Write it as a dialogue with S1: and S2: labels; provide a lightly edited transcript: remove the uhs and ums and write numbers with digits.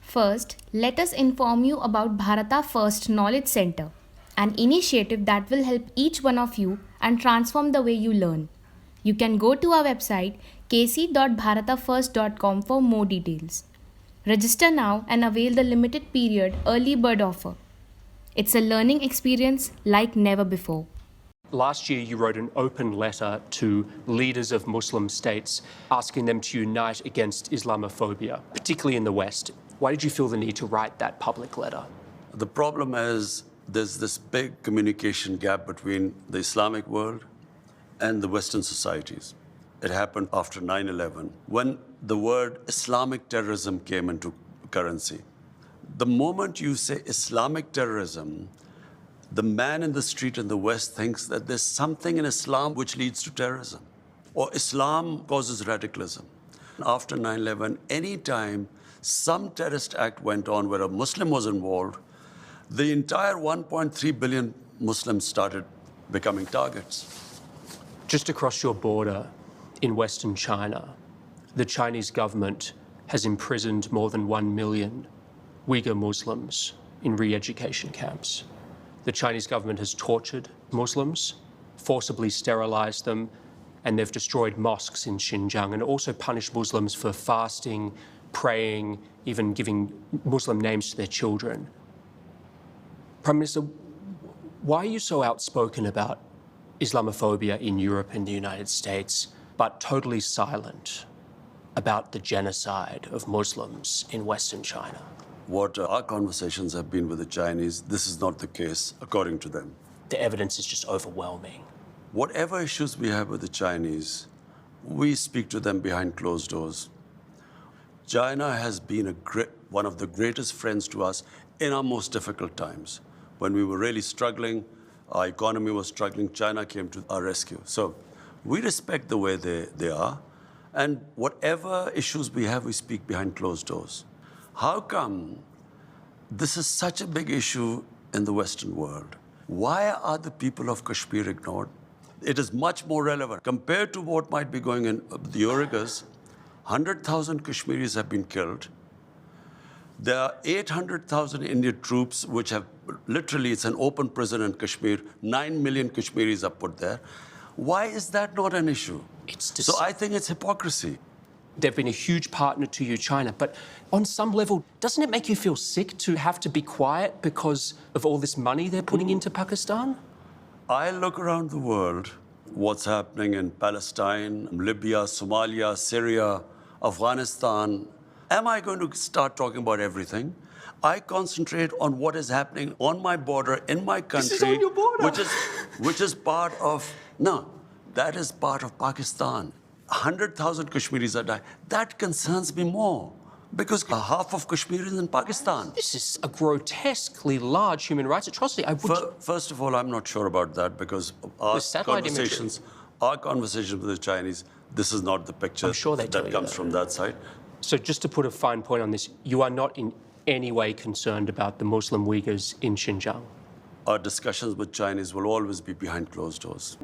S1: First, let us inform you about Bharata First Knowledge Center, an initiative that will help each one of you and transform the way you learn. You can go to our website kc.bharatafirst.com for more details. Register now and avail the limited period early bird offer. It's a learning experience like never before.
S2: Last year, you wrote an open letter to leaders of Muslim states asking them to unite against Islamophobia, particularly in the West. Why did you feel the need to write that public letter?
S3: The problem is there's this big communication gap between the Islamic world and the Western societies. It happened after 9/11, when the word Islamic terrorism came into currency. The moment you say Islamic terrorism, the man in the street in the West thinks that there's something in Islam which leads to terrorism, or Islam causes radicalism. After 9/11, any time some terrorist act went on where a Muslim was involved, the entire 1.3 billion Muslims started becoming targets.
S2: Just across your border in Western China, the Chinese government has imprisoned more than 1 million Uyghur Muslims in re-education camps. The Chinese government has tortured Muslims, forcibly sterilized them, and they've destroyed mosques in Xinjiang and also punished Muslims for fasting, praying, even giving Muslim names to their children. Prime Minister, why are you so outspoken about Islamophobia in Europe and the United States, but totally silent about the genocide of Muslims in Western China?
S3: What our conversations have been with the Chinese, this is not the case, according to them.
S2: The evidence is just overwhelming.
S3: Whatever issues we have with the Chinese, we speak to them behind closed doors. China has been one of the greatest friends to us in our most difficult times. When we were really struggling, our economy was struggling, China came to our rescue. So we respect the way they are, and whatever issues we have, we speak behind closed doors. How come this is such a big issue in the Western world? Why are the people of Kashmir ignored? It is much more relevant. Compared to what might be going in the Uyghurs, 100,000 Kashmiris have been killed. There are 800,000 Indian troops which have, literally, it's an open prison in Kashmir. 9 million Kashmiris are put there. Why is that not an issue? So I think it's hypocrisy.
S2: They've been a huge partner to you, China, but on some level, doesn't it make you feel sick to have to be quiet because of all this money they're putting into Pakistan?
S3: I look around the world, what's happening in Palestine, Libya, Somalia, Syria, Afghanistan. Am I going to start talking about everything? I concentrate on what is happening on my border, in my country.
S2: This is on your border.
S3: Which is part of, no, that is part of Pakistan. 100,000 Kashmiris are dying. That concerns me more, because half of Kashmir is in Pakistan.
S2: This is a grotesquely large human rights atrocity.
S3: First of all, I'm not sure about that, because our conversations with the Chinese, this is not the picture that comes from that side.
S2: So just to put a fine point on this, you are not in any way concerned about the Muslim Uyghurs in Xinjiang?
S3: Our discussions with Chinese will always be behind closed doors.